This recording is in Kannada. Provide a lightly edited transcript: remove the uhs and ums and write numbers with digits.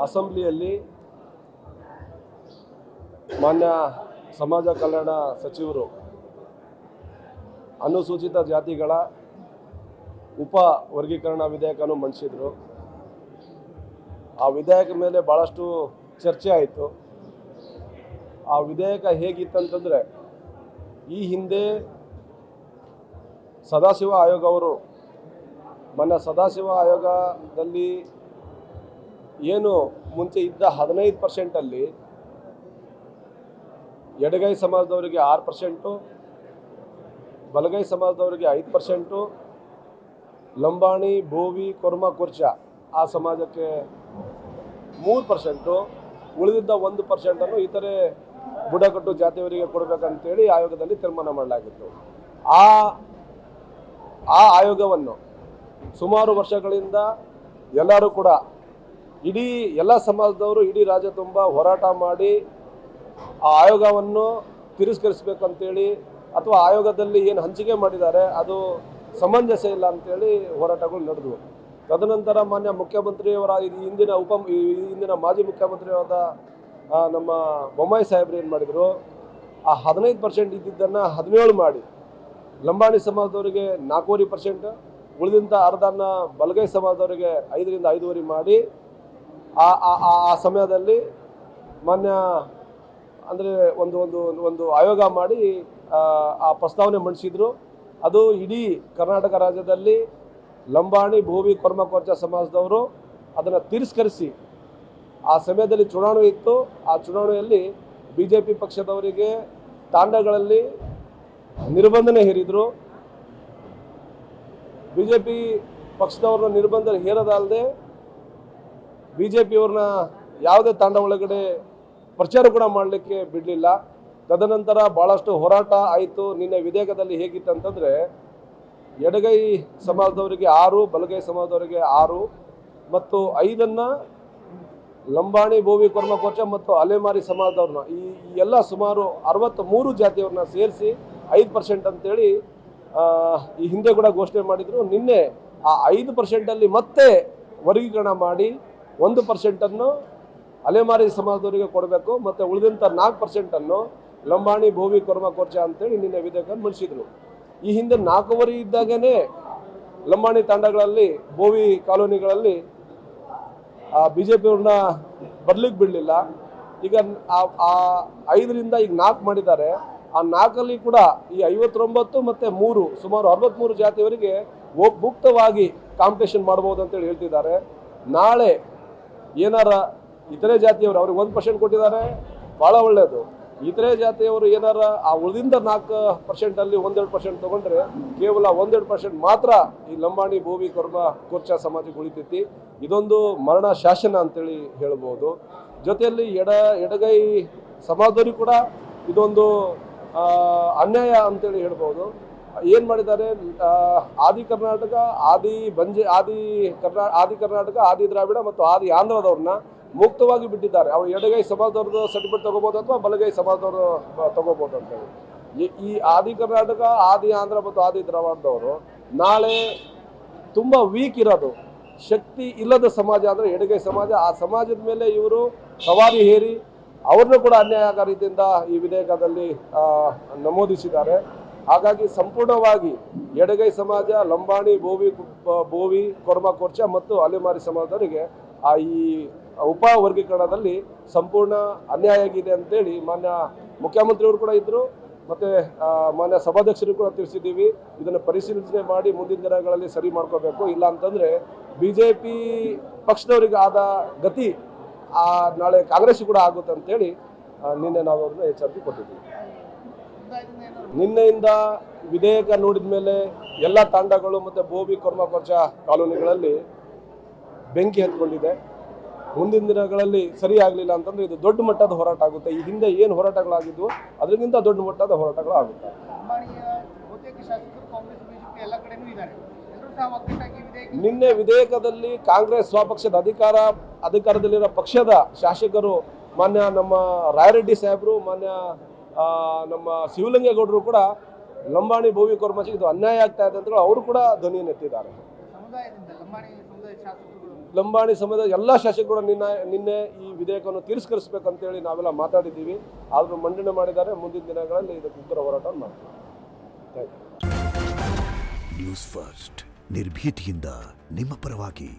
ಅಸೆಂಬ್ಲಿಯಲ್ಲಿ ಮಾನ್ಯ ಸಮಾಜ ಕಲ್ಯಾಣ ಸಚಿವರು ಅನುಸೂಚಿತ ಜಾತಿಗಳ ಉಪ ವರ್ಗೀಕರಣ ವಿಧೇಯಕವನ್ನು ಮಂಡಿಸಿದರು. ಆ ವಿಧೇಯಕ ಮೇಲೆ ಭಾಳಷ್ಟು ಚರ್ಚೆ ಆಯಿತು. ಆ ವಿಧೇಯಕ ಹೇಗಿತ್ತಂತಂದರೆ, ಈ ಹಿಂದೆ ಸದಾಶಿವ ಆಯೋಗ ಅವರು ಮೊನ್ನೆ ಸದಾಶಿವ ಆಯೋಗದಲ್ಲಿ ಏನು ಮುಂಚೆ ಇದ್ದ 15% ಎಡಗೈ ಸಮಾಜದವರಿಗೆ 6%, ಬಲಗೈ ಸಮಾಜದವರಿಗೆ 5%, ಲಂಬಾಣಿ, ಬೋವಿ, ಕೊರ್ಮ, ಕುರ್ಚ ಆ ಸಮಾಜಕ್ಕೆ 3%, ಉಳಿದಿದ್ದ 1% ಇತರೆ ಬುಡಕಟ್ಟು ಜಾತಿಯವರಿಗೆ ಕೊಡಬೇಕಂತೇಳಿ ಆಯೋಗದಲ್ಲಿ ತೀರ್ಮಾನ ಮಾಡಲಾಗಿತ್ತು. ಆ ಆಯೋಗವನ್ನು ಸುಮಾರು ವರ್ಷಗಳಿಂದ ಎಲ್ಲರೂ ಕೂಡ ಇಡೀ ಎಲ್ಲ ಸಮಾಜದವರು ಇಡೀ ರಾಜ್ಯ ತುಂಬ ಹೋರಾಟ ಮಾಡಿ ಆ ಆಯೋಗವನ್ನು ತಿರಸ್ಕರಿಸಬೇಕಂತೇಳಿ, ಅಥವಾ ಆಯೋಗದಲ್ಲಿ ಏನು ಹಂಚಿಕೆ ಮಾಡಿದ್ದಾರೆ ಅದು ಸಮಂಜಸ ಇಲ್ಲ ಅಂತೇಳಿ ಹೋರಾಟಗಳು ನಡೆದವು. ತದನಂತರ ಮಾನ್ಯ ಮುಖ್ಯಮಂತ್ರಿಯವರ ಹಿಂದಿನ ಮಾಜಿ ಮುಖ್ಯಮಂತ್ರಿಯಾದ ನಮ್ಮ ಬೊಮ್ಮಾಯಿ ಸಾಹೇಬ್ರು ಏನು ಮಾಡಿದರು, ಆ 15% ಇದ್ದಿದ್ದನ್ನು 17 ಮಾಡಿ ಲಂಬಾಣಿ ಸಮಾಜದವರಿಗೆ 4.5%, ಉಳಿದಂಥ ಅರ್ಧನ ಬಲಗೈ ಸಮಾಜದವರಿಗೆ 5ರಿಂದ 5.5 ಮಾಡಿ ಆ ಸಮಯದಲ್ಲಿ ಮಾನ್ಯ ಅಂದರೆ ಒಂದು ಆಯೋಗ ಮಾಡಿ ಆ ಪ್ರಸ್ತಾವನೆ ಮಂಡಿಸಿದ್ರು. ಅದು ಇಡೀ ಕರ್ನಾಟಕ ರಾಜ್ಯದಲ್ಲಿ ಲಂಬಾಣಿ, ಬೋವಿ, ಕೊರ್ಮ, ಕೊರ್ಚ ಸಮಾಜದವರು ಅದನ್ನು ತಿರಸ್ಕರಿಸಿ, ಆ ಸಮಯದಲ್ಲಿ ಚುನಾವಣೆ ಇತ್ತು. ಆ ಚುನಾವಣೆಯಲ್ಲಿ BJP ಪಕ್ಷದವರಿಗೆ ತಾಂಡಗಳಲ್ಲಿ ನಿರ್ಬಂಧನೆ ಹೇರಿದರು. BJP ಪಕ್ಷದವ್ರನ್ನ ನಿರ್ಬಂಧ ಹೇರೋದಲ್ಲದೆ BJPಯವ್ರನ್ನ ಯಾವುದೇ ತಾಂಡ ಒಳಗಡೆ ಪ್ರಚಾರ ಕೂಡ ಮಾಡಲಿಕ್ಕೆ ಬಿಡಲಿಲ್ಲ. ತದನಂತರ ಭಾಳಷ್ಟು ಹೋರಾಟ ಆಯಿತು. ನಿನ್ನೆ ವಿಧೇಯಕದಲ್ಲಿ ಹೇಗಿತ್ತಂತಂದರೆ, ಎಡಗೈ ಸಮಾಜದವರಿಗೆ 6, ಬಲಗೈ ಸಮಾಜದವರಿಗೆ 6 ಮತ್ತು 5 ಲಂಬಾಣಿ, ಬೋವಿ, ಕೊರ್ಮ, ಕೊರ್ಚ ಮತ್ತು ಅಲೆಮಾರಿ ಸಮಾಜದವ್ರನ್ನ ಈ ಎಲ್ಲ ಸುಮಾರು 63 ಜಾತಿಯವ್ರನ್ನ ಸೇರಿಸಿ 5% ಅಂತೇಳಿ ಈ ಹಿಂದೆ ಕೂಡ ಘೋಷಣೆ ಮಾಡಿದರು. ನಿನ್ನೆ ಆ 5%ಅಲ್ಲಿ ಮತ್ತೆ ವರ್ಗೀಕರಣ ಮಾಡಿ 1% ಅಲೆಮಾರಿ ಸಮಾಜದವರಿಗೆ ಕೊಡಬೇಕು ಮತ್ತು ಉಳಿದಂಥ 4% ಲಂಬಾಣಿ, ಬೋವಿ, ಕೊರ್ಮ, ಕೊರ್ಚ ಅಂತೇಳಿ ನಿನ್ನೆ ವಿಧೇಯಕ ಮಂಡಿಸಿದರು. ಈ ಹಿಂದೆ 4 ಇದ್ದಾಗೇ ಲಂಬಾಣಿ ತಾಂಡಗಳಲ್ಲಿ, ಬೋವಿ ಕಾಲೋನಿಗಳಲ್ಲಿ BJPಯವ್ರನ್ನ ಬರ್ಲಿಕ್ಕೆ ಬಿಡಲಿಲ್ಲ. ಈಗ ಆ 5ರಿಂದ ಈಗ 4 ಮಾಡಿದ್ದಾರೆ. ಆ 4ಅಲ್ಲಿ ಕೂಡ ಈ 59 ಮತ್ತು 3 ಸುಮಾರು 63 ಜಾತಿಯವರಿಗೆ ಮುಕ್ತವಾಗಿ ಕಾಂಪಿಟೇಷನ್ ಮಾಡ್ಬೋದು ಅಂತೇಳಿ ಹೇಳ್ತಿದ್ದಾರೆ. ನಾಳೆ ಏನಾರ ಇತರೆ ಜಾತಿಯವರು ಅವ್ರಿಗೆ 1% ಕೊಟ್ಟಿದ್ದಾರೆ, ಭಾಳ ಒಳ್ಳೆಯದು. ಇತರೆ ಜಾತಿಯವರು ಏನಾರ ಆ ಉಳಿದಿಂದ 4%ಅಲ್ಲಿ 1-2% ತೊಗೊಂಡ್ರೆ ಕೇವಲ 1-2% ಮಾತ್ರ ಈ ಲಂಬಾಣಿ, ಬೋವಿ, ಕೊರ್ಮ, ಕೊರ್ಚ ಸಮಾಜಕ್ಕೆ ಉಳಿತೈತಿ. ಇದೊಂದು ಮರಣ ಶಾಸನ ಅಂತೇಳಿ ಹೇಳ್ಬೋದು. ಜೊತೆಯಲ್ಲಿ ಎಡಗೈ ಸಮಾಜದವ್ರಿಗೆ ಕೂಡ ಇದೊಂದು ಅನ್ಯಾಯ ಅಂತೇಳಿ ಹೇಳ್ಬೋದು. ಏನು ಮಾಡಿದ್ದಾರೆ, ಆದಿ ಕರ್ನಾಟಕ, ಆದಿ ಕರ್ನಾಟಕ, ಆದಿ ದ್ರಾವಿಡ ಮತ್ತು ಆದಿ ಆಂಧ್ರದವ್ರನ್ನ ಮುಕ್ತವಾಗಿ ಬಿಟ್ಟಿದ್ದಾರೆ. ಅವ್ರು ಎಡಗೈ ಸಮಾಜದವ್ರದ್ದು ಸರ್ಟಿಫಿಕೇಟ್ ತೊಗೋಬೋದು ಅಥವಾ ಬಲಗೈ ಸಮಾಜದವರು ತೊಗೋಬೋದು ಅಂತೇಳಿ. ಈ ಆದಿ ಕರ್ನಾಟಕ, ಆದಿ ಆಂಧ್ರ ಮತ್ತು ಆದಿ ದ್ರಾವಿಡದವರು ನಾಳೆ ತುಂಬ ವೀಕ್ ಇರೋದು, ಶಕ್ತಿ ಇಲ್ಲದ ಸಮಾಜ ಅಂದರೆ ಎಡಗೈ ಸಮಾಜ. ಆ ಸಮಾಜದ ಮೇಲೆ ಇವರು ಸವಾರಿ ಹೇರಿ ಅವ್ರನ್ನೂ ಕೂಡ ಅನ್ಯಾಯ ರೀತಿಯಿಂದ ಈ ವಿಧೇಯಕದಲ್ಲಿ ನಮೂದಿಸಿದ್ದಾರೆ. ಹಾಗಾಗಿ ಸಂಪೂರ್ಣವಾಗಿ ಎಡಗೈ ಸಮಾಜ, ಲಂಬಾಣಿ, ಬೋವಿ, ಕೊರ್ಮ, ಕೊರ್ಚ ಮತ್ತು ಅಲೆಮಾರಿ ಸಮಾಜದವರಿಗೆ ಈ ಉಪ ವರ್ಗೀಕರಣದಲ್ಲಿ ಸಂಪೂರ್ಣ ಅನ್ಯಾಯ ಆಗಿದೆ ಅಂತೇಳಿ ಮಾನ್ಯ ಮುಖ್ಯಮಂತ್ರಿಯವರು ಕೂಡ ಇದ್ದರು ಮತ್ತು ಮಾನ್ಯ ಸಭಾಧ್ಯಕ್ಷರು ಕೂಡ ತಿಳಿಸಿದ್ದೀವಿ. ಇದನ್ನು ಪರಿಶೀಲನೆ ಮಾಡಿ ಮುಂದಿನ ದಿನಗಳಲ್ಲಿ ಸರಿ ಮಾಡ್ಕೋಬೇಕು. ಇಲ್ಲ ಅಂತಂದರೆ BJP ಪಕ್ಷದವರಿಗೆ ಆದ ಗತಿ ನಾಳೆ ಕಾಂಗ್ರೆಸ್ ಕೂಡ ಆಗುತ್ತೆ ಅಂತೇಳಿ ನಿನ್ನೆ ನಾವು ಅವ್ರನ್ನ ಎಚ್ಚರಿಕೆ ಕೊಟ್ಟಿದ್ದೀವಿ. ನಿನ್ನೆಯಿಂದ ವಿಧೇಯಕ ನೋಡಿದ ಮೇಲೆ ಎಲ್ಲ ತಾಂಡಗಳು ಮತ್ತು ಬೋವಿ, ಕೊರ್ಮ, ಕೊರ್ಚ ಕಾಲೋನಿಗಳಲ್ಲಿ ಬೆಂಕಿ ಹತ್ಕೊಂಡಿದೆ. ಮುಂದಿನ ದಿನಗಳಲ್ಲಿ ಸರಿ ಆಗಲಿಲ್ಲ ಅಂತಂದರೆ ಇದು ದೊಡ್ಡ ಮಟ್ಟದ ಹೋರಾಟ ಆಗುತ್ತೆ. ಈ ಹಿಂದೆ ಏನು ಹೋರಾಟಗಳಾಗಿದ್ವು ಅದಕ್ಕಿಂತ ದೊಡ್ಡ ಮಟ್ಟದ ಹೋರಾಟಗಳು ಆಗುತ್ತೆ. ನಿನ್ನೆ ವಿಧೇಯಕದಲ್ಲಿ ಕಾಂಗ್ರೆಸ್ ಸ್ವಪಕ್ಷದ ಅಧಿಕಾರದಲ್ಲಿರೋ ಪಕ್ಷದ ಶಾಸಕರು ಮಾನ್ಯ ನಮ್ಮ ರಾಯರೆಡ್ಡಿ ಸಾಹೇಬರು, ಮಾನ್ಯ ನಮ್ಮ ಶಿವಲಿಂಗೇಗೌಡರು ಕೂಡ ಲಂಬಾಣಿ, ಬೋವಿ, ಕೊರ್ಮಚಿಗೆ ಇದು ಅನ್ಯಾಯ ಆಗ್ತಾ ಇದೆ ಅಂತ ಅವರು ಕೂಡ ಧ್ವನಿಯನ್ನು ಎತ್ತಿದ್ದಾರೆ. ಲಂಬಾಣಿ ಸಮುದಾಯದ ಎಲ್ಲ ಶಾಸಕರು ನಿನ್ನೆ ಈ ವಿಧೇಯಕವನ್ನು ತಿರಸ್ಕರಿಸಬೇಕಂತೇಳಿ ನಾವೆಲ್ಲ ಮಾತಾಡಿದ್ದೀವಿ. ಆದರೂ ಮಂಡನೆ ಮಾಡಿದ್ದಾರೆ. ಮುಂದಿನ ದಿನಗಳಲ್ಲಿ ಇದಕ್ಕೆ ಉಗ್ರ ಹೋರಾಟ ಮಾಡ್ತೀವಿ. ನ್ಯೂಸ್ ಫಸ್ಟ್ ನಿರ್ಭೀತಿಯಿಂದ ನಿಮ್ಮ ಪರವಾಗಿ.